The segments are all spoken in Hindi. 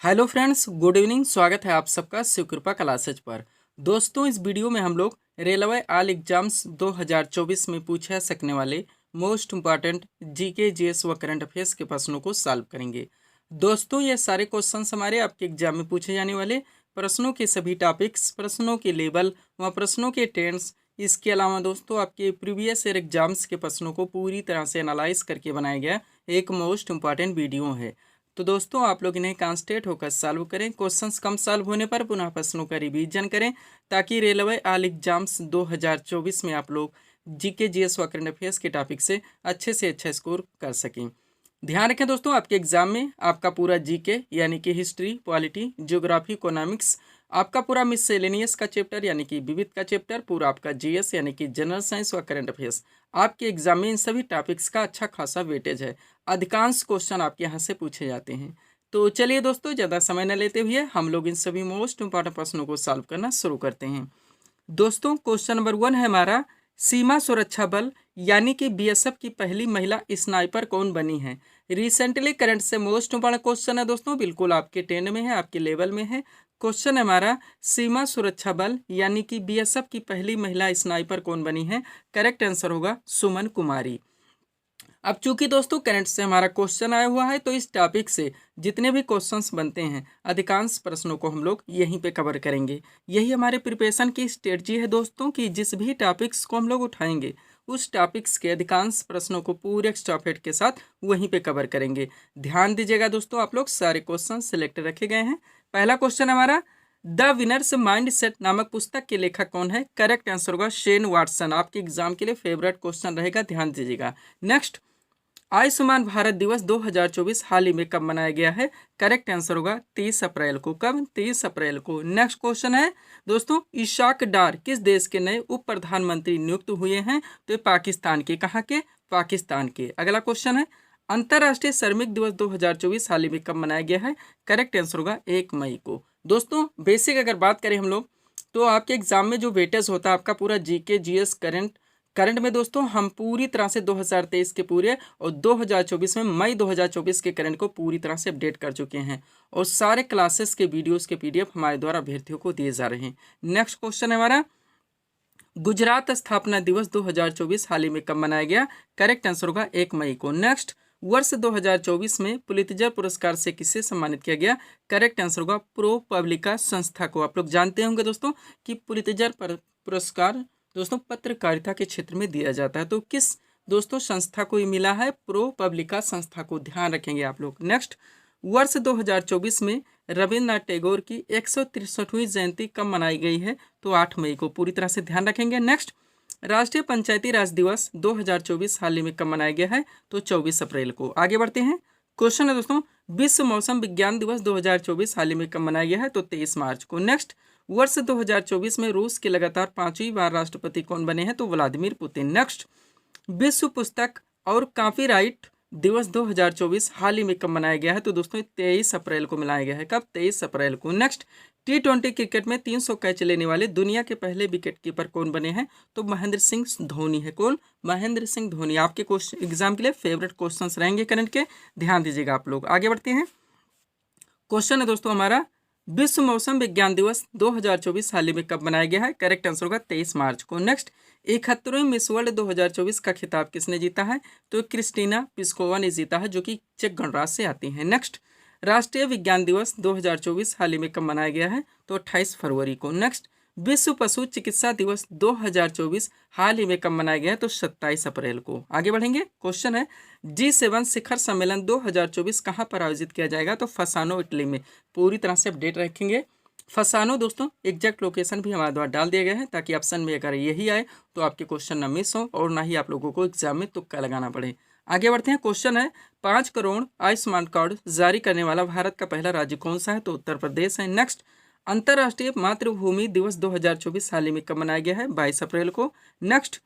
Hello friends, good evening. स्वागत है आप सबका शिवकृपा क्लासेज पर। दोस्तों, इस वीडियो में हम लोग रेलवे ऑल एग्जाम्स 2024 में पूछे जा सकने वाले मोस्ट इम्पॉर्टेंट जीके जीएस व करंट अफेयर्स के प्रश्नों को सॉल्व करेंगे। दोस्तों, ये सारे क्वेश्चंस हमारे आपके एग्जाम में पूछे जाने वाले प्रश्नों के सभी टॉपिक्स, प्रश्नों के लेवल व प्रश्नों के टेंस, इसके अलावा दोस्तों आपके प्रीवियस ईयर एग्जाम्स के प्रश्नों को पूरी तरह से एनालाइज करके बनाया गया एक मोस्ट इम्पॉर्टेंट वीडियो है। तो दोस्तों, आप लोग इन्हें कॉन्सेंट्रेट होकर सॉल्व करें। क्वेश्चंस कम सॉल्व होने पर पुनः प्रश्नों का रिवीजन करें ताकि रेलवे ऑल एग्जाम्स 2024 में आप लोग जीके जीएस व करंट अफेयर्स के टॉपिक से अच्छा स्कोर कर सकें। ध्यान रखें दोस्तों, आपके एग्जाम में आपका पूरा जीके यानी कि हिस्ट्री, पॉलिटी, ज्योग्राफी, इकोनॉमिक्स, आपका पूरा मिससेलेनियस का चैप्टर यानी कि विविध का चैप्टर, पूरा आपका जीएस यानी कि जनरल साइंस व करंट अफेयर्स, आपके एग्जाम में इन सभी टॉपिक्स का अच्छा खासा वेटेज है। अधिकांश क्वेश्चन आपके यहाँ से पूछे जाते हैं। तो चलिए दोस्तों, ज़्यादा समय न लेते हुए हम लोग इन सभी मोस्ट इंपॉर्टेंट प्रश्नों को सॉल्व करना शुरू करते हैं। दोस्तों, क्वेश्चन नंबर 1 है हमारा, सीमा सुरक्षा बल यानी कि बीएसएफ की पहली महिला स्नाइपर कौन बनी है। रिसेंटली करंट से मोस्ट इंपॉर्टेंट क्वेश्चन है दोस्तों, बिल्कुल आपके 10 में है, आपके लेवल में है। क्वेश्चन है हमारा, सीमा सुरक्षा बल यानी कि बीएसएफ की पहली महिला स्नाइपर कौन बनी है। करेक्ट आंसर होगा सुमन कुमारी। अब चूंकि दोस्तों करंट से हमारा क्वेश्चन आया हुआ है, तो इस टॉपिक से जितने भी क्वेश्चंस बनते हैं अधिकांश प्रश्नों को हम लोग यहीं पे कवर करेंगे। यही हमारे प्रिपरेशन की स्ट्रेटजी है दोस्तों कि जिस भी टॉपिक्स को हम लोग उठाएंगे उस टॉपिक्स के अधिकांश प्रश्नों को पूरे स्टॉपहेड के साथ वहीं पे कवर करेंगे। ध्यान दीजिएगा दोस्तों, आप लोग सारे क्वेश्चन सिलेक्ट रखे गए हैं। पहला क्वेश्चन हमारा, द विनर्स माइंड सेट नामक पुस्तक के लेखक कौन है। करेक्ट आंसर होगा शेन वाटसन। आपके एग्जाम के लिए फेवरेट क्वेश्चन रहेगा, ध्यान दीजिएगा। नेक्स्ट, आयुष्मान भारत दिवस 2024 हाल ही में कब मनाया गया है। करेक्ट आंसर होगा 30 अप्रैल को। कब? 30 अप्रैल को। नेक्स्ट क्वेश्चन है दोस्तों, इशाक डार किस देश के नए उप प्रधानमंत्री नियुक्त हुए हैं। तो ये पाकिस्तान के। कहाँ के? पाकिस्तान के। अगला क्वेश्चन है, अंतर्राष्ट्रीय श्रमिक दिवस 2024 हाल ही में कब मनाया गया है। करेक्ट आंसर होगा 1 मई को। दोस्तों, बेसिक अगर बात करें हम लोग, तो आपके एग्जाम में जो वेटेज होता है आपका पूरा जीके जीएस करंट में दोस्तों हम पूरी तरह से 2023 के पूरे और 2024 में मई 2024 के करंट को पूरी तरह से अपडेट कर चुके हैं और सारे क्लासेस के वीडियोस के पीडीएफ हमारे द्वारा अभ्यर्थियों को दिए जा रहे हैं। नेक्स्ट क्वेश्चन है हमारा, गुजरात स्थापना दिवस 2024 हाल ही में कब मनाया गया। करेक्ट आंसर होगा 1 मई को। नेक्स्ट, वर्ष 2024 में पुलित्जर पुरस्कार से किसे सम्मानित किया गया। करेक्ट आंसर होगा प्रो पब्लिका संस्था को। आप लोग जानते होंगे दोस्तों कि पुलित्जर पुरस्कार दोस्तों पत्रकारिता के क्षेत्र में दिया जाता है, तो किस दोस्तों संस्था को ये मिला है। प्रो पब्लिका संस्था को, ध्यान रखेंगे आप लोग। नेक्स्ट, वर्ष 2024 में रविन्द्रनाथ टैगोर की 163वीं जयंती कब मनाई गई है। तो 8 मई को। पूरी तरह से ध्यान रखेंगे। नेक्स्ट, राष्ट्रीय पंचायती राज दिवस 2024 हाल ही में कब मनाया गया है। तो 24 अप्रैल को। आगे बढ़ते हैं। क्वेश्चन है दोस्तों, विश्व मौसम विज्ञान दिवस 2024 हाल ही में कब मनाया गया है। तो 23 मार्च को। नेक्स्ट, वर्ष 2024 में रूस के लगातार 5वीं बार राष्ट्रपति कौन बने हैं। तो व्लादिमीर पुतिन। नेक्स्ट, विश्व पुस्तक और कॉपीराइट दिवस 2024 हाल ही में कब मनाया गया है। तो दोस्तों 23 अप्रैल को मनाया गया है। कब? 23 अप्रैल को। नेक्स्ट, T20 क्रिकेट में 300 कैच लेने वाले दुनिया के पहले विकेट कीपर कौन बने हैं। तो महेंद्र सिंह धोनी है। कौन? महेंद्र सिंह धोनी। आपके क्वेश्चन एग्जाम के लिए फेवरेट क्वेश्चंस रहेंगे करंट के, ध्यान दीजिएगा आप लोग। आगे बढ़ते हैं। क्वेश्चन है दोस्तों हमारा, विश्व मौसम विज्ञान दिवस 2024 हाल ही में कब मनाया गया है। करेक्ट आंसर होगा 23 मार्च को। नेक्स्ट, 71वें मिस वर्ल्ड 2024 का खिताब किसने जीता है। तो क्रिस्टीना पिस्कोवा ने जीता है, जो कि चेक गणराज्य से आती हैं। नेक्स्ट, राष्ट्रीय विज्ञान दिवस 2024 हाल ही में कब मनाया गया है। तो 28 फरवरी को। नेक्स्ट, विश्व पशु चिकित्सा दिवस 2024 हाल ही में कब मनाया गया है। तो 27 अप्रैल को। आगे बढ़ेंगे। क्वेश्चन है, G7 शिखर सम्मेलन 2024 कहाँ पर आयोजित किया जाएगा। तो फसानो, इटली में। पूरी तरह से अपडेट रखेंगे। फसानो दोस्तों एग्जैक्ट लोकेशन भी हमारे द्वारा डाल दिया गया है ताकि ऑप्शन में अगर यही आए तो आपके क्वेश्चन न मिस हो और ना ही आप लोगों को एग्जाम में तुक्का लगाना पड़े। आगे बढ़ते हैं। क्वेश्चन है, 5 करोड़ आयुष्मान कार्ड जारी करने वाला भारत का पहला राज्य कौन सा है। तो उत्तर प्रदेश है। नेक्स्ट, अंतर्राष्ट्रीय मातृभूमि दिवस 2024 हाल ही में कब मनाया गया है। 22 अप्रैल को। नेक्स्ट,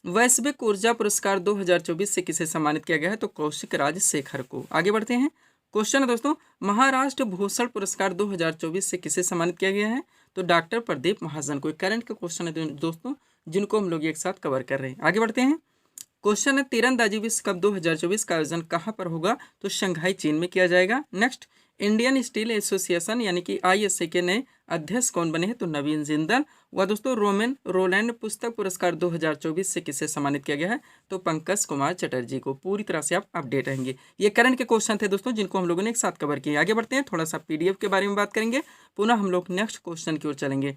वैश्विक ऊर्जा पुरस्कार 2024 से किसे सम्मानित किया गया है। तो कौशिक राजशेखर को। आगे बढ़ते हैं। क्वेश्चन है दोस्तों, महाराष्ट्र भूषण पुरस्कार 2024 से किसे सम्मानित किया गया है। तो डॉक्टर प्रदीप महाजन को। करंट का क्वेश्चन है दोस्तों, जिनको हम लोग एक साथ कवर कर रहे हैं। आगे बढ़ते हैं। क्वेश्चन है, तीरंदाजी विश्व कप 2024 का आयोजन कहाँ पर होगा। तो शंघाई, चीन में किया जाएगा। नेक्स्ट, इंडियन स्टील एसोसिएशन यानी कि ISA के नए अध्यक्ष कौन बने हैं? तो नवीन जिंदल। व दोस्तों रोमन रोलैंड पुस्तक पुरस्कार 2024 से किसे सम्मानित किया गया है? तो पंकज कुमार चटर्जी को। पूरी तरह से आप अपडेट रहेंगे। ये करंट के क्वेश्चन थे दोस्तों, जिनको हम लोगों ने एक साथ कवर किया। आगे बढ़ते हैं, थोड़ा सा PDF के बारे में बात करेंगे, पुनः हम लोग नेक्स्ट क्वेश्चन की ओर चलेंगे।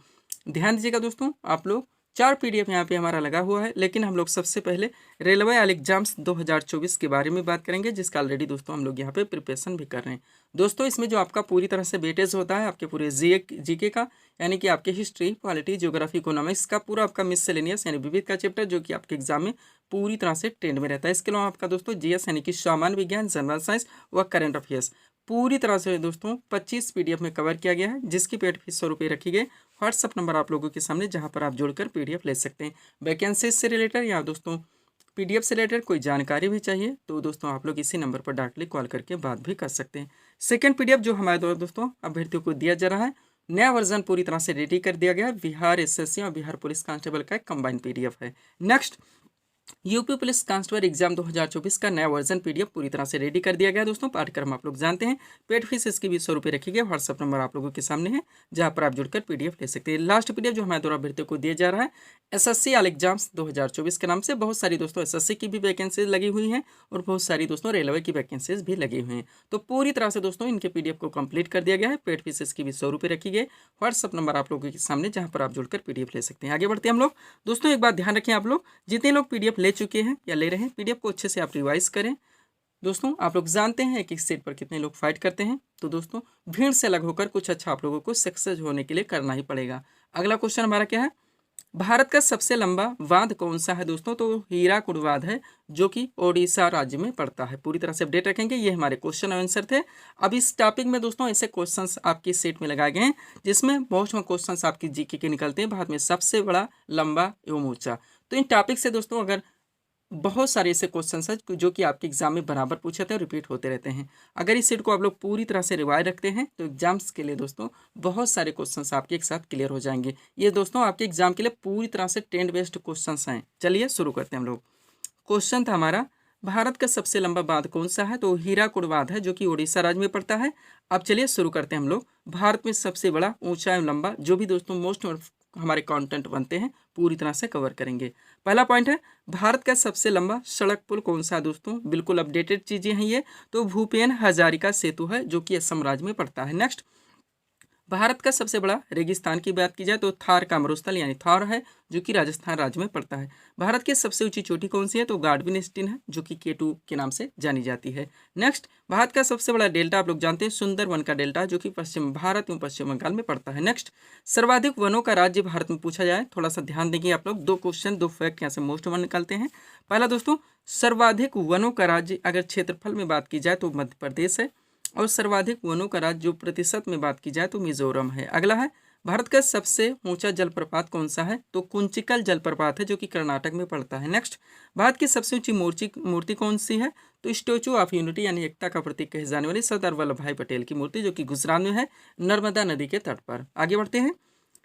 ध्यान दीजिएगा दोस्तों, आप लोग 4 PDF यहाँ पे हमारा लगा हुआ है, लेकिन हम लोग सबसे पहले रेलवे आल एग्जाम्स 2024 के बारे में बात करेंगे, जिसका ऑलरेडी दोस्तों हम लोग यहाँ पे प्रिपरेशन भी कर रहे हैं। दोस्तों इसमें जो आपका पूरी तरह से वेटेज होता है आपके पूरे जीके का, यानी कि आपके हिस्ट्री, पॉलिटी, ज्योग्राफी, इकोनॉमिक्स का पूरा आपका मिसलेनियस यानी विविध का चैप्टर, जो कि आपके एग्जाम में पूरी तरह से ट्रेंड में रहता है। इसके अलावा आपका दोस्तों GS यानी कि सामान्य विज्ञान, जनरल साइंस व करंट अफेयर्स पूरी तरह से दोस्तों 25 PDF में कवर किया गया है, जिसकी पेड फीस 100 रुपये रखी गई। व्हाट्सअप नंबर आप लोगों के सामने, जहां पर आप जुड़कर PDF ले सकते हैं। वैकेंसीज से रिलेटेड या दोस्तों PDF से रिलेटेड कोई जानकारी भी चाहिए तो दोस्तों आप लोग इसी नंबर पर डायरेक्टली कॉल करके बात भी कर सकते हैं। सेकंड PDF जो हमारे द्वारा दोस्तों अभ्यर्थियों को दिया जा रहा है, नया वर्जन पूरी तरह से रेडी कर दिया गया है। बिहार SSC और बिहार पुलिस कांस्टेबल का एक कंबाइंड PDF है। Next UP police constable exam 2024 का नया वर्जन PDF पूरी तरह से रेडी कर दिया गया दोस्तों। पाठ्यक्रम आप लोग जानते हैं, पेड फीस इसकी भी 100 रुपये रखी गई। व्हाट्सअप नंबर आप लोगों के सामने है, जहां पर आप जुड़कर PDF ले सकते हैं। लास्ट PDF जो हमारे द्वारा अभ्यर्थियों को दिया जा रहा है, SSC आल एग्जाम्स 2024 के नाम से बहुत सारी दोस्तों SSC की भी वैकेंसीज लगी हुई हैं और बहुत सारी दोस्तों रेलवे की वैकेंसीज भी लगी हुई हैं। तो पूरी तरह से दोस्तों इनके PDF को कंप्लीट कर दिया गया है। पेड फीस इसकी भी 100 रुपये रखी गई। व्हाट्सअप नंबर आप लोगों के सामने, जहाँ पर आप जुड़कर PDF ले सकते हैं। आगे बढ़ते हैं हम लोग। दोस्तों एक बात ध्यान रखें, आप लोग जितने लोग PDF ले चुके हैं या ले रहे हैं, PDF को अच्छे से आप रिवाइज करें। दोस्तों आप लोग जानते हैं एक सीट पर कितने लोग फाइट करते हैं, तो दोस्तों भीड़ से अलग होकर कुछ अच्छा आप लोगों को सक्सेस होने के लिए करना ही पड़ेगा। अगला क्वेश्चन हमारा क्या है? भारत का सबसे लंबा बांध कौन सा है दोस्तों? तो हीराकुड बांध है, जो कि ओडिशा राज्य में पड़ता है। पूरी तरह से अपडेट रखेंगे। ये हमारे क्वेश्चन आंसर थे। अब इस टॉपिक में दोस्तों ऐसे क्वेश्चंस आपकी सेट में लगाए गए हैं, जिसमें मोस्ट क्वेश्चंस आपकी जीके के निकलते हैं। भारत में सबसे बड़ा, लंबा एवं ऊंचा। तो इन टॉपिक से दोस्तों अगर बहुत सारे ऐसे क्वेश्चन हैं जो कि आपके एग्जाम में बराबर पूछे थे और रिपीट होते रहते हैं। अगर इस सेट को आप लोग पूरी तरह से रिवाइज रखते हैं तो एग्जाम्स के लिए दोस्तों बहुत सारे क्वेश्चंस आपके एक साथ क्लियर हो जाएंगे। ये दोस्तों आपके एग्जाम के लिए पूरी तरह से ट्रेंड बेस्ड क्वेश्चंस हैं। चलिए शुरू करते हैं हम लोग। क्वेश्चन था हमारा, भारत का सबसे लंबा बांध कौन सा है? तो हीराकुड बांध है, जो कि उड़ीसा राज्य में पड़ता है। अब चलिए शुरू करते हैं हम लोग। भारत में सबसे बड़ा, ऊंचा एवं लंबा, जो भी दोस्तों मोस्ट हमारे कंटेंट बनते हैं पूरी तरह से कवर करेंगे। पहला पॉइंट है, भारत का सबसे लंबा सड़क पुल कौन सा है दोस्तों? बिल्कुल अपडेटेड चीजें हैं ये। तो भूपेन हजारिका सेतु है, जो कि असम राज्य में पड़ता है। नेक्स्ट, भारत का सबसे बड़ा रेगिस्तान की बात की जाए तो थार का मरुस्थल यानी थार है, जो कि राजस्थान राज्य में पड़ता है। भारत की सबसे ऊंची चोटी कौन सी है? तो गार्डविन स्टीन है, जो कि K2 के नाम से जानी जाती है। नेक्स्ट, भारत का सबसे बड़ा डेल्टा आप लोग जानते हैं सुंदरवन का डेल्टा, जो कि पश्चिम भारत एवं पश्चिम बंगाल में पड़ता है। नेक्स्ट, सर्वाधिक वनों का राज्य भारत में पूछा जाए, थोड़ा सा ध्यान देंगे आप लोग। 2 क्वेश्चन 2 फैक्ट यहाँ से मोस्ट वन निकालते हैं। पहला दोस्तों, सर्वाधिक वनों का राज्य अगर क्षेत्रफल में बात की जाए तो मध्य प्रदेश है, और सर्वाधिक वनों का राज्य जो प्रतिशत में बात की जाए तो मिजोरम है। अगला है, भारत का सबसे ऊंचा जलप्रपात कौन सा है? तो कुंचिकल जलप्रपात है, जो कि कर्नाटक में पड़ता है। नेक्स्ट, भारत की सबसे ऊंची मूर्ति कौन सी है? तो स्टैचू ऑफ यूनिटी यानी एकता का प्रतीक कहे जाने वाली सरदार वल्लभ भाई पटेल की मूर्ति, जो कि गुजरात में है, नर्मदा नदी के तट पर। आगे बढ़ते हैं।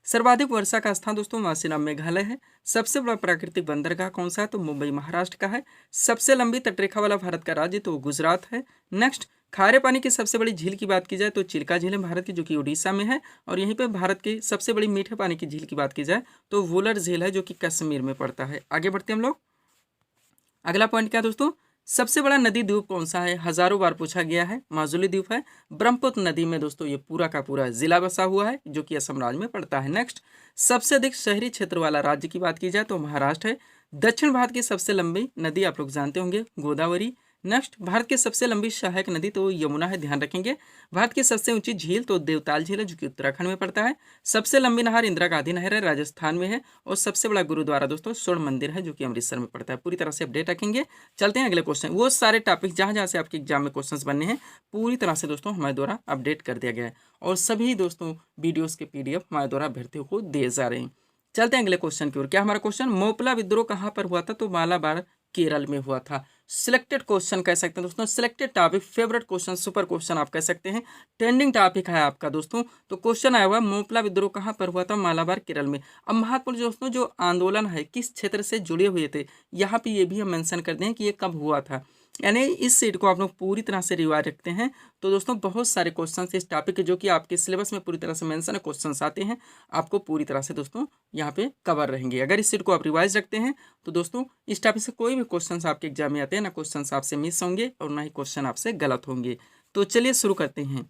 सर्वाधिक वर्षा का स्थान दोस्तों वासीनाम मेघालय है। सबसे बड़ा प्राकृतिक बंदरगाह कौन सा है? तो मुंबई महाराष्ट्र का है। सबसे लंबी तटरेखा वाला भारत का राज्य तो गुजरात है। नेक्स्ट, खारे पानी की सबसे बड़ी झील की बात की जाए तो चिल्का झील है भारत की, जो कि उड़ीसा में है। और यहीं पे भारत की सबसे बड़ी मीठे पानी की झील की बात की जाए तो वुलर झील है, जो कि कश्मीर में पड़ता है। आगे बढ़ते हैं हम लोग। अगला पॉइंट क्या दोस्तों, सबसे बड़ा नदी द्वीप कौन सा है? हजारों बार पूछा गया है, माजुली द्वीप है। ब्रह्मपुत्र नदी में दोस्तों ये पूरा का पूरा जिला बसा हुआ है, जो कि असम राज्य में पड़ता है। नेक्स्ट, सबसे अधिक शहरी क्षेत्र वाला राज्य की बात की जाए तो महाराष्ट्र है। दक्षिण भारत की सबसे लंबी नदी आप लोग जानते होंगे, गोदावरी। नेक्स्ट, भारत की सबसे लंबी सहायक नदी तो यमुना है, ध्यान रखेंगे। भारत की सबसे ऊंची झील तो देवताल झील है, जो कि उत्तराखंड में पड़ता है। सबसे लंबी नहर इंदिरा गांधी नहर है, राजस्थान में है। और सबसे बड़ा गुरुद्वारा दोस्तों स्वर्ण मंदिर है, जो कि अमृतसर में पड़ता है। पूरी तरह से अपडेट रखेंगे। चलते हैं अगले क्वेश्चन। वो सारे टॉपिक जहां जहां से आपके एग्जाम में क्वेश्चन बनने हैं पूरी तरह से दोस्तों हमारे द्वारा अपडेट कर दिया गया है, और सभी दोस्तों वीडियोज के PDF हमारे द्वारा अभ्यर्थियों को दिए जा रहे हैं। चलते हैं अगले क्वेश्चन की ओर। क्या हमारा क्वेश्चन, मोपला विद्रोह कहाँ पर हुआ था? तो मालाबार केरल में हुआ था। सिलेक्टेड क्वेश्चन कह सकते हैं दोस्तों, selected topic, favourite question, super question आप कह सकते हैं। ट्रेंडिंग टॉपिक है आपका दोस्तों। तो क्वेश्चन आया हुआ, मोपला विद्रोह कहाँ पर हुआ था? मालाबार केरल में। अब महत्वपूर्ण दोस्तों जो आंदोलन है किस क्षेत्र से जुड़े हुए थे, यहाँ पे ये भी हम मेंशन कर दें कि ये कब हुआ था। यानी इस सेट को आप लोग पूरी तरह से रिवाइज रखते हैं तो दोस्तों बहुत सारे क्वेश्चन इस टॉपिक के जो कि आपके सिलेबस में पूरी तरह से मेंशन है क्वेश्चन आते हैं, आपको पूरी तरह से दोस्तों यहाँ पे कवर रहेंगे। अगर इस सेट को आप रिवाइज रखते हैं तो दोस्तों इस टॉपिक से कोई भी क्वेश्चन आपके एग्जाम में आते हैं ना क्वेश्चन आपसे मिस होंगे और ना ही क्वेश्चन आपसे गलत होंगे। तो चलिए शुरू करते हैं।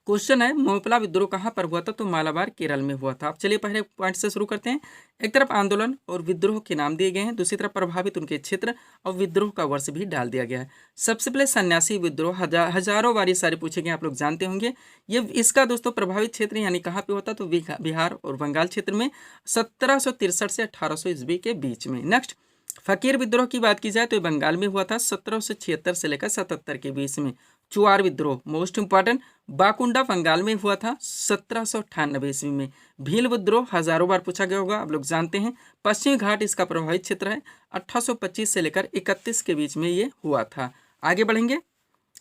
क्वेश्चन है मोपला विद्रोह कहाँ पर हुआ था? तो मालाबार केरल में हुआ था। आप चलिए पहले पॉइंट से शुरू करते हैं। एक तरफ आंदोलन और विद्रोह के नाम दिए गए हैं, दूसरी तरफ प्रभावित उनके क्षेत्र और विद्रोह का वर्ष भी डाल दिया गया है। सबसे पहले सन्यासी विद्रोह हजारों बार ये सारे पूछे गए, आप लोग जानते होंगे। ये इसका दोस्तों प्रभावित क्षेत्र यानी कहाँ पे होता? तो बिहार और बंगाल क्षेत्र में 1763 से 1800 ईस्वी के बीच में। नेक्स्ट फकीर विद्रोह की बात की जाए तो बंगाल में हुआ था 1776 से लेकर 77 के बीच में। चुआर विद्रोह मोस्ट इंपॉर्टेंट बाकुंडा बंगाल में हुआ था 1798 ईस्वी में। भील विद्रोह हजारों बार पूछा गया होगा, आप लोग जानते हैं। पश्चिमी घाट इसका प्रभावित क्षेत्र है, 1825 से लेकर 31 के बीच में ये हुआ था। आगे बढ़ेंगे।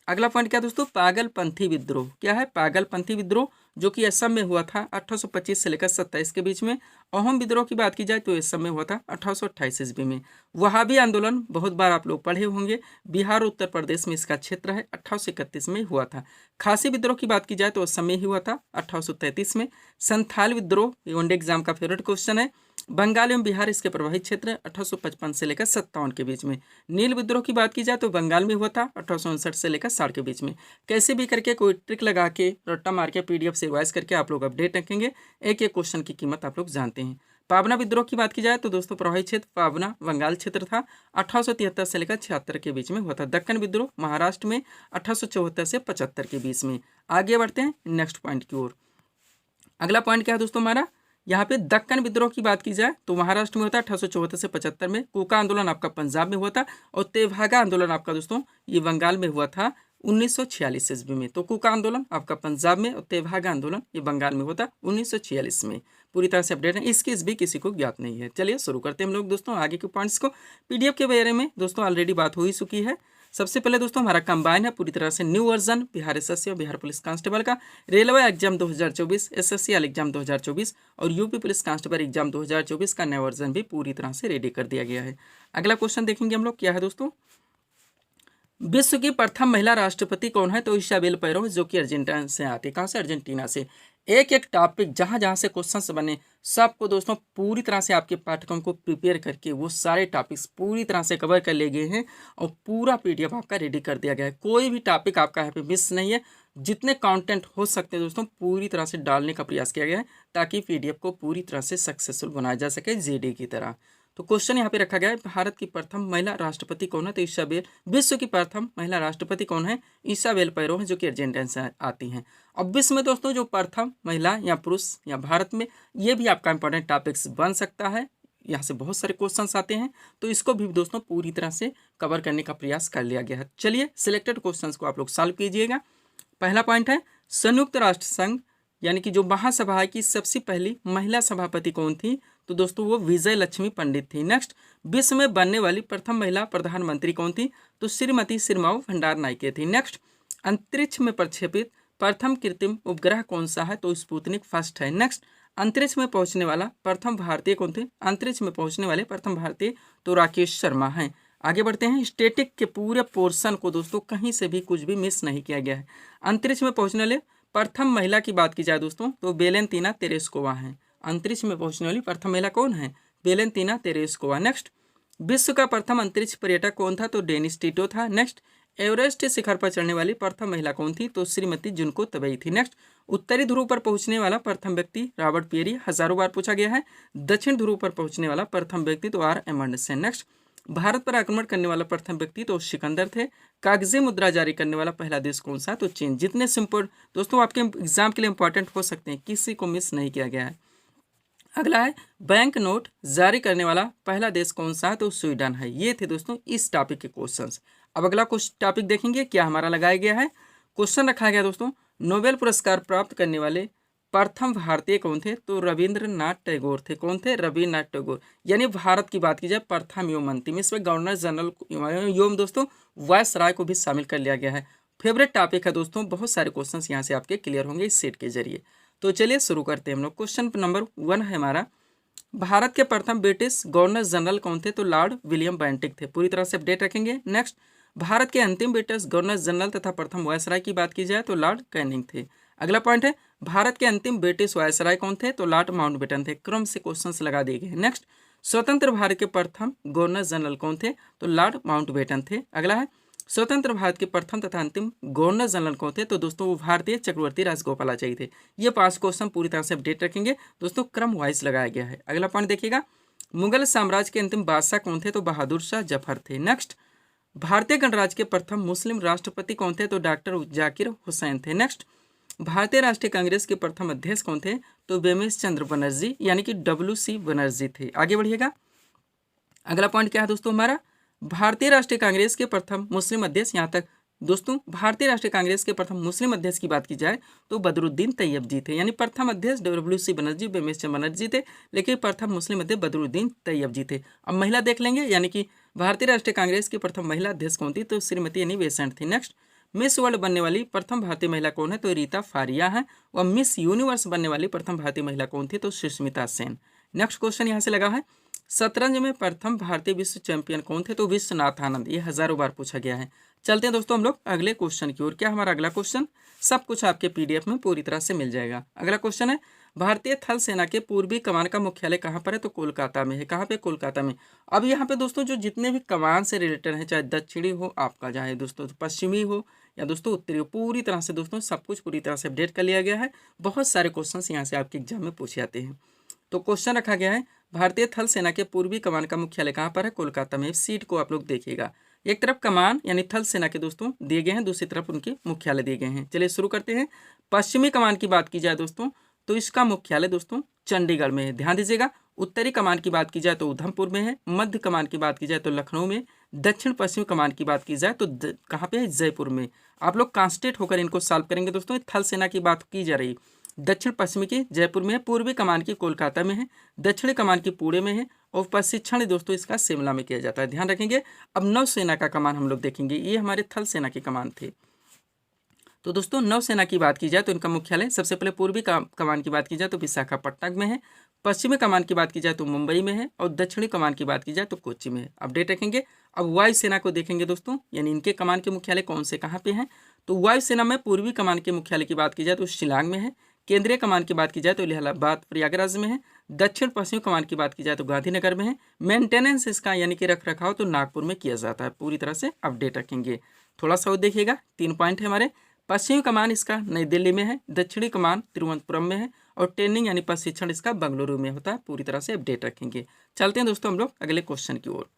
अगला पॉइंट क्या दोस्तों? पागलपंथी विद्रोह। क्या है पागलपंथी विद्रोह? जो कि असम में हुआ था 1825 से लेकर 27 के बीच में। अहोम विद्रोह की बात की जाए तो असम में हुआ था 1828 ईस्वी में। वहाबी आंदोलन बहुत बार आप लोग पढ़े होंगे, बिहार उत्तर प्रदेश में इसका क्षेत्र है, 1831 में हुआ था। खासी विद्रोह की बात की जाए तो असम में ही हुआ था 1833 में। संथाल विद्रोह ये वनडे एग्जाम का फेवरेट क्वेश्चन है, बंगाल एवं बिहार इसके प्रभावित क्षेत्र 1855 से लेकर 57 के बीच में। नील विद्रोह की बात की जाए तो बंगाल में हुआ था 1859 से लेकर 60 के बीच में। कैसे भी करके कोई ट्रिक लगा के रट्टा मार के पीडीएफ से रिवाइज करके आप लोग अपडेट रखेंगे, एक एक क्वेश्चन की कीमत आप लोग जानते हैं। पावना विद्रोह की बात की जाए तो दोस्तों प्रभावित क्षेत्र पावना बंगाल क्षेत्र था, 1873 से लेकर 76 के बीच में हुआ था। दक्कन विद्रोह महाराष्ट्र में 1874 से 75 के बीच में। आगे बढ़ते हैं नेक्स्ट पॉइंट की ओर। अगला पॉइंट क्या है दोस्तों हमारा? यहाँ पे दक्कन विद्रोह की बात की जाए तो महाराष्ट्र में होता है 1874 से 75 में। कूका आंदोलन आपका पंजाब में हुआ था और तेभागा आंदोलन आपका दोस्तों ये बंगाल में हुआ था 1946 ईस्वी में। तो कूका आंदोलन आपका पंजाब में और तेभागा आंदोलन ये बंगाल में होता 1946 में। पूरी तरह से अपडेट है, इसकी भी किसी को ज्ञात नहीं है। चलिए शुरू करते हैं हम लोग दोस्तों आगे के पॉइंट्स को। पीडीएफ के बारे में दोस्तों ऑलरेडी बात हो ही चुकी है। सबसे पहले दोस्तों हमारा कंबाइन है पूरी तरह से न्यू वर्जन बिहार एसएससी और बिहार पुलिस कांस्टेबल का, रेलवे एग्जाम 2024, एसएससी एग्जाम 2024 और यूपी पुलिस कांस्टेबल एग्जाम 2024 का नया वर्जन भी पूरी तरह से रेडी कर दिया गया है। अगला क्वेश्चन देखेंगे हम लोग, क्या है दोस्तों? विश्व की प्रथम महिला राष्ट्रपति कौन है? तो इसाबेल पैरो, जो कि अर्जेंटीना से आती है। कहाँ से? अर्जेंटीना से। एक एक टॉपिक जहाँ जहाँ से क्वेश्चंस बने सबको दोस्तों पूरी तरह से आपके पाठ्यक्रम को प्रिपेयर करके वो सारे टॉपिक्स पूरी तरह से कवर कर लिए गए हैं और पूरा पीडीएफ आपका रेडी कर दिया गया है। कोई भी टॉपिक आपका यहाँ पे मिस नहीं है। जितने कंटेंट हो सकते हैं दोस्तों पूरी तरह से डालने का प्रयास किया गया है ताकि पीडीएफ को पूरी तरह से सक्सेसफुल बनाया जा सके जेडी की तरह। तो क्वेश्चन यहाँ पे रखा गया है, भारत की प्रथम महिला राष्ट्रपति कौन है? तो इसाबेल। विश्व की प्रथम महिला राष्ट्रपति कौन है? इसाबेल पैरो है, जो कि अर्जेंटीना से आती हैं। अब विश्व में दोस्तों जो प्रथम महिला या पुरुष या भारत में, ये भी आपका इंपॉर्टेंट टॉपिक्स बन सकता है। यहाँ से बहुत सारे क्वेश्चंस आते हैं तो इसको भी दोस्तों पूरी तरह से कवर करने का प्रयास कर लिया गया है। चलिए सिलेक्टेड क्वेश्चंस को आप लोग सॉल्व कीजिएगा। पहला पॉइंट है संयुक्त राष्ट्र संघ यानी कि जो महासभा है की सबसे पहली महिला सभापति कौन थी? तो दोस्तों वो विजय लक्ष्मी पंडित थी। नेक्स्ट विश्व में बनने वाली प्रथम महिला प्रधानमंत्री कौन थी? तो श्रीमती सिरमाऊ भंडार नायके थी। नेक्स्ट अंतरिक्ष में प्रक्षेपित प्रथम कृत्रिम उपग्रह कौन सा है? तो स्पुतनिक फर्स्ट है। नेक्स्ट अंतरिक्ष में पहुंचने वाला प्रथम भारतीय कौन थे? अंतरिक्ष में पहुंचने वाले प्रथम भारतीय तो राकेश शर्मा हैं। आगे बढ़ते हैं। स्टैटिक के पूरे पोर्शन को दोस्तों कहीं से भी कुछ भी मिस नहीं किया गया है। अंतरिक्ष में पहुंचने वाले प्रथम महिला की बात की जाए दोस्तों तो वेलेंतीना तेरेस्कोवा हैं। अंतरिक्ष में पहुंचने वाली प्रथम महिला कौन है? वेलेंतीना तेरेस्कोवा। नेक्स्ट विश्व का प्रथम अंतरिक्ष पर्यटक कौन था? तो डेनिस टिटो था। नेक्स्ट एवरेस्ट शिखर पर चढ़ने वाली प्रथम महिला कौन थी? तो श्रीमती जुनको तबई थी। नेक्स्ट उत्तरी ध्रुव पर पहुंचने वाला प्रथम व्यक्ति रॉबर्ट पियरी, हजारों बार पूछा गया है। दक्षिण ध्रुव पर पहुंचने वाला प्रथम व्यक्ति तो आर एमंडसन। नेक्स्ट भारत पर आक्रमण करने वाला प्रथम व्यक्ति तो सिकंदर थे। कागजी मुद्रा जारी करने वाला पहला देश कौन सा? तो चीन। जितने सिंपल दोस्तों आपके एग्जाम के लिए इंपॉर्टेंट हो सकते हैं, किसी को मिस नहीं किया गया है। अगला है बैंक नोट जारी करने वाला पहला देश कौन सा है? तो स्वीडन है। ये थे दोस्तों इस टॉपिक के क्वेश्चंस। अब अगला कुछ टॉपिक देखेंगे क्या हमारा लगाया गया है। क्वेश्चन रखा गया दोस्तों नोबेल पुरस्कार प्राप्त करने वाले प्रथम भारतीय कौन थे? तो रविंद्रनाथ टैगोर थे। कौन थे? रविन्द्रनाथ टैगोर। यानी भारत की बात की जाए प्रथम एवं अंतिम, इसमें गवर्नर जनरल एवं दोस्तों वायसराय को भी शामिल कर लिया गया है। फेवरेट टॉपिक है दोस्तों, बहुत सारे क्वेश्चंस यहाँ से आपके क्लियर होंगे इस सेट के जरिए। तो चलिए शुरू करते हैं हम लोग। क्वेश्चन नंबर 1 है हमारा, भारत के प्रथम ब्रिटिश गवर्नर जनरल कौन थे? तो लॉर्ड विलियम बेंटिक थे। पूरी तरह से अपडेट रखेंगे। नेक्स्ट भारत के अंतिम ब्रिटिश गवर्नर जनरल तथा प्रथम वायसराय की बात की जाए तो लॉर्ड कैनिंग थे। अगला पॉइंट है, भारत के अंतिम ब्रिटिश वायसराय कौन थे तो लॉर्ड माउंटबेटन थे। क्रम से क्वेश्चंस लगा दिए गए। नेक्स्ट, स्वतंत्र भारत के प्रथम गवर्नर जनरल कौन थे तो लॉर्ड माउंटबेटन थे। अगला है, स्वतंत्र भारत के प्रथम तथा अंतिम गवर्नर जनरल कौन थे तो दोस्तों वो भारतीय चक्रवर्ती राजगोपालाचारी थे। ये 5 क्वेश्चन पूरी तरह से अपडेट रखेंगे दोस्तों, क्रम वाइज लगाया गया है। अगला पॉइंट देखिएगा, मुगल साम्राज्य के अंतिम बादशाह कौन थे तो बहादुर शाह जफर थे। नेक्स्ट, भारतीय गणराज्य के प्रथम मुस्लिम राष्ट्रपति कौन थे तो डॉक्टर जाकिर हुसैन थे। नेक्स्ट, भारतीय राष्ट्रीय कांग्रेस के प्रथम अध्यक्ष कौन थे तो बेमेश चंद्र बनर्जी यानी कि WC बनर्जी थे। आगे बढ़िएगा, अगला पॉइंट क्या है दोस्तों हमारा, भारतीय राष्ट्रीय कांग्रेस के प्रथम मुस्लिम अध्यक्ष। यहाँ तक दोस्तों भारतीय राष्ट्रीय कांग्रेस के प्रथम मुस्लिम अध्यक्ष की बात की जाए तो बदरुद्दीन तैयब जी थे, यानी प्रथम अध्यक्ष WC बनर्जी बेमेश चंद्र बनर्जी थे, लेकिन प्रथम मुस्लिम अध्यक्ष बदरुद्दीन तैयब जी थे। अब महिला देख लेंगे, यानी कि भारतीय राष्ट्रीय कांग्रेस की प्रथम महिला अध्यक्ष कौन थी तो श्रीमती एनी बेसेंट थी। नेक्स्ट, मिस वर्ल्ड बनने वाली प्रथम भारतीय महिला कौन है तो रीता फारिया है, और मिस यूनिवर्स बनने वाली प्रथम भारतीय महिला कौन थी तो सुष्मिता सेन। नेक्स्ट क्वेश्चन यहाँ से लगा है, शतरंज में प्रथम भारतीय विश्व चैंपियन कौन थे तो विश्वनाथ आनंद। ये हजारों बार पूछा गया है। चलते हैं दोस्तों हम लोग अगले क्वेश्चन की ओर। क्या हमारा अगला क्वेश्चन, सब कुछ आपके PDF में पूरी तरह से मिल जाएगा। अगला क्वेश्चन है, भारतीय थल सेना के पूर्वी कमान का मुख्यालय कहाँ पर है तो कोलकाता में है। कहाँ पे, कोलकाता में। अब यहाँ पे दोस्तों जो जितने भी कमान से रिलेटेड हैं, चाहे दक्षिणी हो आपका, चाहे दोस्तों पश्चिमी हो या दोस्तों उत्तरी हो, पूरी तरह से दोस्तों सब कुछ पूरी तरह से अपडेट कर लिया गया है। बहुत सारे क्वेश्चन यहाँ से आपके एग्जाम में पूछे जाते हैं। तो क्वेश्चन रखा गया है, भारतीय थल सेना के पूर्वी कमान का मुख्यालय कहाँ पर है कोलकाता में। सीट को आप लोग देखिएगा, एक तरफ कमान यानी थल सेना के दोस्तों दिए गए हैं, दूसरी तरफ उनके मुख्यालय दिए गए हैं। चलिए शुरू करते हैं। पश्चिमी कमान की बात की जाए दोस्तों तो इसका मुख्यालय दोस्तों चंडीगढ़ में है, ध्यान दीजिएगा। उत्तरी कमान की बात की जाए तो उधमपुर में है। मध्य कमान की बात की जाए तो लखनऊ में। दक्षिण पश्चिम कमान की बात की जाए तो कहाँ पे है, जयपुर में। आप लोग कॉन्सेंट्रेट होकर इनको सॉल्व करेंगे दोस्तों। थल सेना की बात की जा रही, दक्षिण पश्चिमी की जयपुर में है, पूर्वी कमान की कोलकाता में है, दक्षिणी कमान की पुणे में है, और प्रशिक्षण दोस्तों इसका शिमला में किया जाता है, ध्यान रखेंगे। अब नौसेना का कमान हम लोग देखेंगे, ये हमारे थल सेना के कमान थे। तो दोस्तों नौसेना की बात की जाए तो इनका मुख्यालय सबसे पहले पूर्वी कमान की बात की जाए तो विशाखापट्टनम में है, पश्चिमी कमान की बात की जाए तो मुंबई में है, और दक्षिणी कमान की बात की जाए तो कोच्चि में है। अपडेट रखेंगे। अब वायुसेना को देखेंगे दोस्तों, यानी इनके कमान के मुख्यालय कौन से कहाँ पे हैं तो वायुसेना में पूर्वी कमान के मुख्यालय की बात की जाए तो शिलांग में है, केंद्रीय कमान की बात की जाए तो इलाहाबाद प्रयागराज में है, दक्षिण पश्चिम कमान की बात की जाए तो गांधीनगर में है, मेंटेनेंस इसका यानी कि रख रखाव तो नागपुर में किया जाता है। पूरी तरह से अपडेट रखेंगे। थोड़ा सा देखिएगा, 3 पॉइंट है हमारे। पश्चिमी कमान इसका नई दिल्ली में है, दक्षिणी कमान तिरुवनंतपुरम में है, और ट्रेनिंग यानी प्रशिक्षण इसका बेंगलुरु में होता है। पूरी तरह से अपडेट रखेंगे। चलते हैं दोस्तों हम लोग अगले क्वेश्चन की ओर।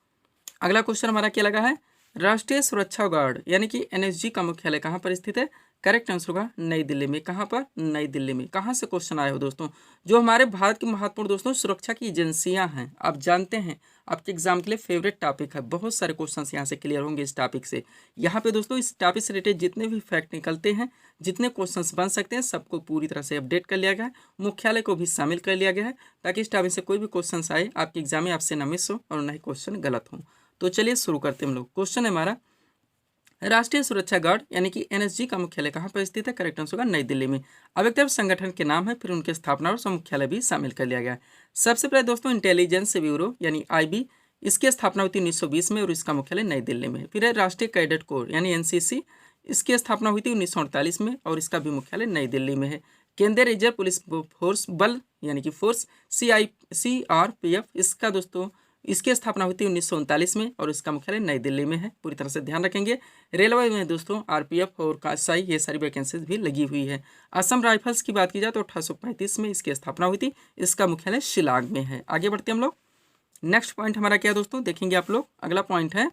अगला क्वेश्चन हमारा क्या लगा है, राष्ट्रीय सुरक्षा गार्ड यानी कि NSG का मुख्यालय कहाँ पर स्थित है। करेक्ट आंसर होगा नई दिल्ली में। कहाँ पर, नई दिल्ली में। कहाँ से क्वेश्चन आए हो दोस्तों, जो हमारे भारत की महत्वपूर्ण दोस्तों सुरक्षा की एजेंसियां हैं, आप जानते हैं आपके एग्जाम के लिए फेवरेट टॉपिक है। बहुत सारे क्वेश्चंस यहाँ से क्लियर होंगे इस टॉपिक से। यहाँ पे दोस्तों इस टॉपिक से रिलेटेड जितने भी फैक्ट निकलते हैं, जितने क्वेश्चंस बन सकते हैं, सबको पूरी तरह से अपडेट कर लिया गया है। मुख्यालय को भी शामिल कर लिया गया है, ताकि इस टॉपिक से कोई भी क्वेश्चन आए आपके एग्जाम में आपसे न मिस हो और न ही क्वेश्चन गलत हो। तो चलिए शुरू करते हैं हम लोग। क्वेश्चन है हमारा, राष्ट्रीय सुरक्षा गार्ड यानी कि NSG का मुख्यालय कहाँ पर स्थित है। करेक्ट आंसर होगा नई दिल्ली में। अब एक तरफ संगठन के नाम है, फिर उनके स्थापना और मुख्यालय भी शामिल कर लिया गया है। सबसे पहले दोस्तों इंटेलिजेंस ब्यूरो यानी IB, इसकी स्थापना हुई थी 1920 में और इसका मुख्यालय नई दिल्ली में है। फिर है राष्ट्रीय कैडेट कोर यानी NCC, इसकी स्थापना हुई थी 1948 में और इसका भी मुख्यालय नई दिल्ली में है। केंद्रीय रिजर्व पुलिस फोर्स बल यानी कि फोर्स CRPF, इसका दोस्तों इसकी स्थापना हुई थी 1939 में और इसका मुख्यालय नई दिल्ली में है। पूरी तरह से ध्यान रखेंगे। रेलवे में दोस्तों RPF और कासाई ये सारी वैकेंसीज भी लगी हुई है। असम राइफल्स की बात की जाए तो 1835 में इसकी स्थापना हुई थी, इसका मुख्यालय शिलांग में है। आगे बढ़ते हैं हम लोग। नेक्स्ट पॉइंट हमारा क्या है दोस्तों, देखेंगे आप लोग। अगला पॉइंट है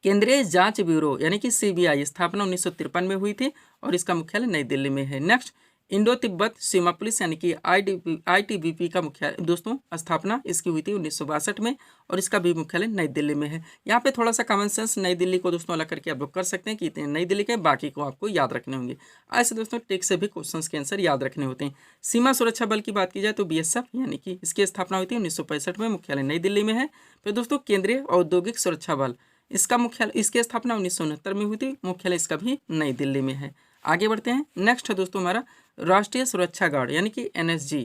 केंद्रीय जांच ब्यूरो यानी कि CBI, स्थापना 1953 में हुई थी और इसका मुख्यालय नई दिल्ली में है। नेक्स्ट इंडो तिब्बत सीमा पुलिस यानी कि ITBP का मुख्यालय दोस्तों स्थापना इसकी हुई थी 1962 में और इसका भी मुख्यालय नई दिल्ली में है। यहाँ पे थोड़ा सा कॉमन सेंस नई दिल्ली को दोस्तों अलग करके आप लोग कर सकते हैं कि नई दिल्ली के, बाकी को आपको याद रखने होंगे। ऐसे दोस्तों टेक से भी क्वेश्चन के आंसर याद रखने होते हैं। सीमा सुरक्षा बल की बात की जाए तो BSF यानी कि इसकी स्थापना हुई थी 1965 में, मुख्यालय नई दिल्ली में है। फिर दोस्तों केंद्रीय औद्योगिक सुरक्षा बल, इसका मुख्यालय इसकी स्थापना 1969 में हुई थी, मुख्यालय इसका भी नई दिल्ली में है। आगे बढ़ते हैं। नेक्स्ट है दोस्तों हमारा राष्ट्रीय सुरक्षा गार्ड यानी कि NSG,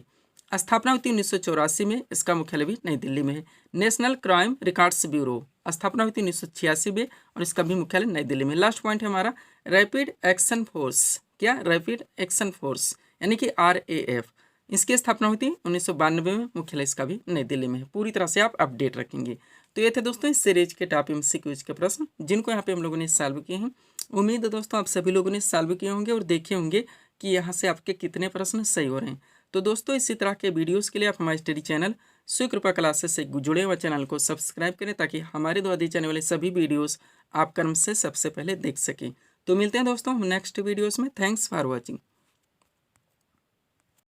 स्थापना हुई थी 1984 में, इसका मुख्यालय भी नई दिल्ली में है। नेशनल क्राइम रिकॉर्ड्स ब्यूरो स्थापना हुई थी 1986 में और इसका भी मुख्यालय नई दिल्ली में। लास्ट पॉइंट है हमारा रैपिड एक्शन फोर्स। क्या? रैपिड एक्शन फोर्स यानी कि RAF, इसकी स्थापना हुई थी 1992 में, मुख्यालय इसका भी नई दिल्ली में है। पूरी तरह से आप अपडेट रखेंगे। तो ये थे दोस्तों इस सीरीज के टॉप MCQs के प्रश्न जिनको यहाँ पे हम लोगों ने सॉल्व किए हैं। उम्मीद है दोस्तों आप सभी लोगों ने सॉल्व किए होंगे और देखे होंगे कि यहाँ से आपके कितने प्रश्न सही हो रहे हैं। तो दोस्तों इसी तरह के वीडियोस के लिए आप हमारे स्टडी चैनल शिव कृपा क्लासेस से जुड़े हुए चैनल को सब्सक्राइब करें ताकि हमारे द्वारा दिए जाने वाले सभी वीडियोस आप क्रम से सबसे पहले देख सकें। तो मिलते हैं दोस्तों हम नेक्स्ट वीडियोस में। Thanks for watching.